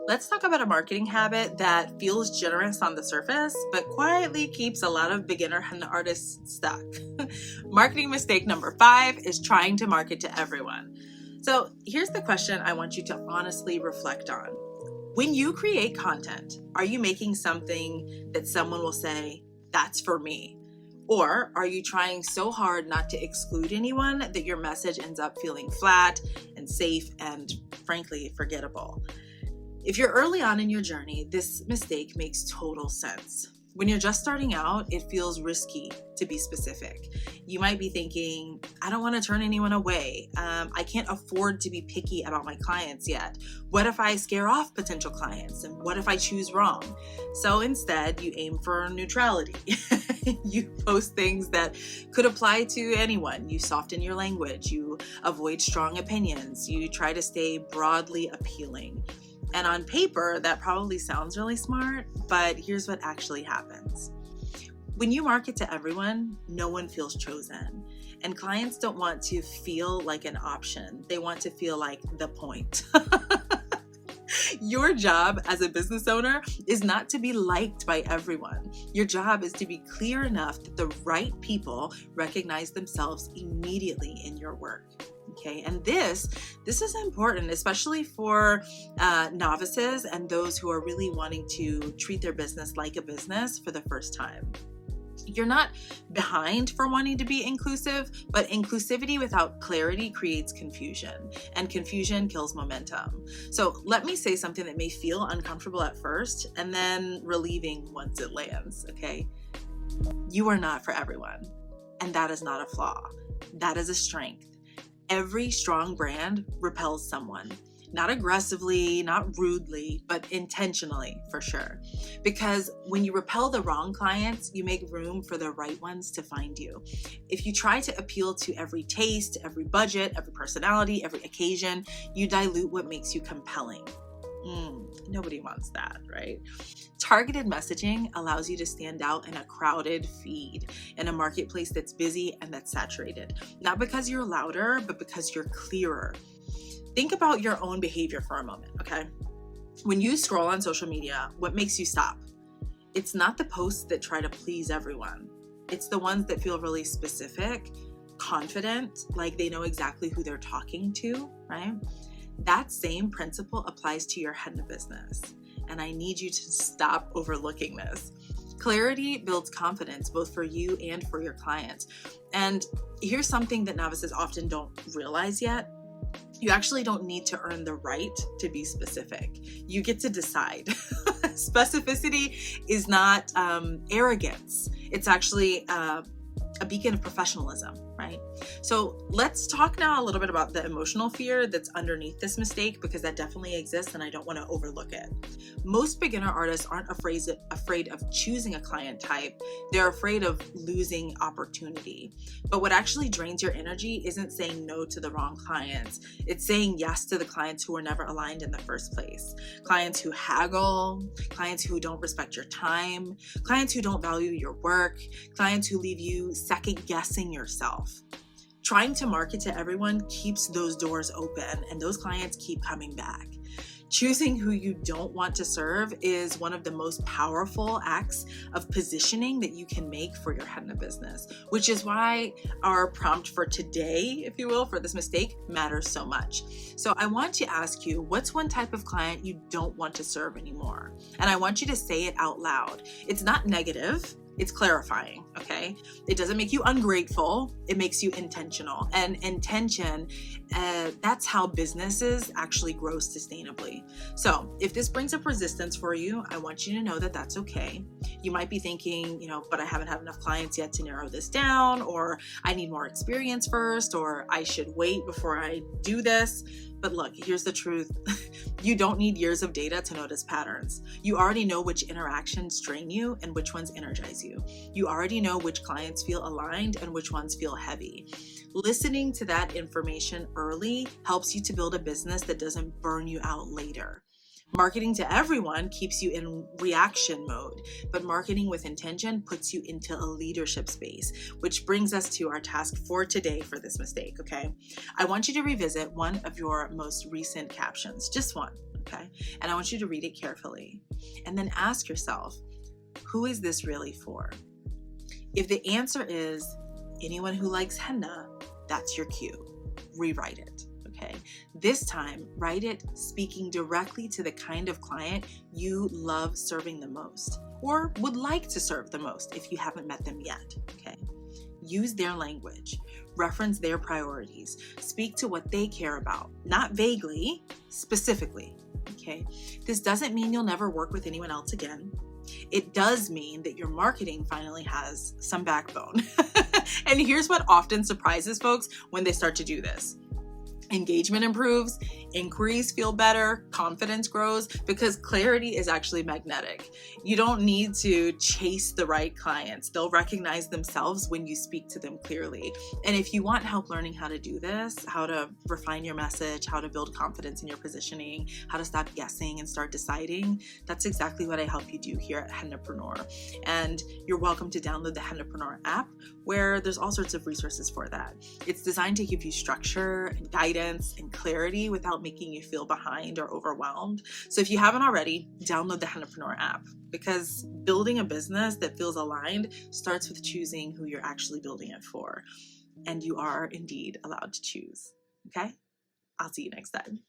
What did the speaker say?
Let's talk about a marketing habit that feels generous on the surface, but quietly keeps a lot of beginner henna artists stuck. Marketing mistake number 5 is trying to market to everyone. So here's the question I want you to honestly reflect on. When you create content, are you making something that someone will say, that's for me? Or are you trying so hard not to exclude anyone that your message ends up feeling flat and safe and frankly forgettable? If you're early on in your journey, this mistake makes total sense. When you're just starting out, it feels risky to be specific. You might be thinking, I don't want to turn anyone away. I can't afford to be picky about my clients yet. What if I scare off potential clients? And what if I choose wrong? So instead, you aim for neutrality. You post things that could apply to anyone. You soften your language. You avoid strong opinions. You try to stay broadly appealing. And on paper, that probably sounds really smart, but here's what actually happens. When you market to everyone, no one feels chosen. And clients don't want to feel like an option. They want to feel like the point. Your job as a business owner is not to be liked by everyone. Your job is to be clear enough that the right people recognize themselves immediately in your work. Okay, and this is important, especially for novices and those who are really wanting to treat their business like a business for the first time. You're not behind for wanting to be inclusive, but inclusivity without clarity creates confusion, and confusion kills momentum. So let me say something that may feel uncomfortable at first and then relieving once it lands, okay? You are not for everyone, and that is not a flaw. That is a strength. Every strong brand repels someone. Not aggressively, not rudely, but intentionally for sure. Because when you repel the wrong clients, you make room for the right ones to find you. If you try to appeal to every taste, every budget, every personality, every occasion, you dilute what makes you compelling. Nobody wants that, right? Targeted messaging allows you to stand out in a crowded feed, in a marketplace that's busy and that's saturated. Not because you're louder, but because you're clearer. Think about your own behavior for a moment, okay? When you scroll on social media, what makes you stop? It's not the posts that try to please everyone. It's the ones that feel really specific, confident, like they know exactly who they're talking to, right? That same principle applies to your henna business. And I need you to stop overlooking this. Clarity builds confidence both for you and for your clients. And here's something that novices often don't realize yet. You actually don't need to earn the right to be specific. You get to decide. Specificity is not arrogance. It's actually a beacon of professionalism, right? So let's talk now a little bit about the emotional fear that's underneath this mistake, because that definitely exists and I don't want to overlook it. Most beginner artists aren't afraid of choosing a client type. They're afraid of losing opportunity. But what actually drains your energy isn't saying no to the wrong clients. It's saying yes to the clients who were never aligned in the first place. Clients who haggle, clients who don't respect your time, clients who don't value your work, clients who leave you second guessing yourself. Trying to market to everyone keeps those doors open and those clients keep coming back. Choosing who you don't want to serve is one of the most powerful acts of positioning that you can make for your henna business, which is why our prompt for today, if you will, for this mistake matters so much. So I want to ask you, what's one type of client you don't want to serve anymore? And I want you to say it out loud. It's not negative. It's clarifying, okay? It doesn't make you ungrateful. It makes you intentional. And intention, that's how businesses actually grow sustainably. So if this brings up resistance for you, I want you to know that that's okay. You might be thinking, but I haven't had enough clients yet to narrow this down, or I need more experience first, or I should wait before I do this. But look, here's the truth. You don't need years of data to notice patterns. You already know which interactions drain you and which ones energize you. You already know which clients feel aligned and which ones feel heavy. Listening to that information early helps you to build a business that doesn't burn you out later. Marketing to everyone keeps you in reaction mode, but marketing with intention puts you into a leadership space, which brings us to our task for today for this mistake, okay? I want you to revisit one of your most recent captions, just one, Okay. And I want you to read it carefully and then ask yourself, who is this really for? If the answer is anyone who likes henna, that's your cue. Rewrite it. Okay. This time, write it speaking directly to the kind of client you love serving the most or would like to serve the most if you haven't met them yet. Okay. Use their language, reference their priorities, speak to what they care about, not vaguely, specifically. Okay. This doesn't mean you'll never work with anyone else again. It does mean that your marketing finally has some backbone. And here's what often surprises folks when they start to do this. Engagement improves, inquiries feel better, confidence grows, because clarity is actually magnetic. You don't need to chase the right clients. They'll recognize themselves when you speak to them clearly. And if you want help learning how to do this, how to refine your message, how to build confidence in your positioning, how to stop guessing and start deciding, that's exactly what I help you do here at Hennapreneur. And you're welcome to download the Hennapreneur app, where there's all sorts of resources for that. It's designed to give you structure and guidance and clarity without making you feel behind or overwhelmed. So if you haven't already, download the Hennapreneur app, because building a business that feels aligned starts with choosing who you're actually building it for. And you are indeed allowed to choose. Okay? I'll see you next time.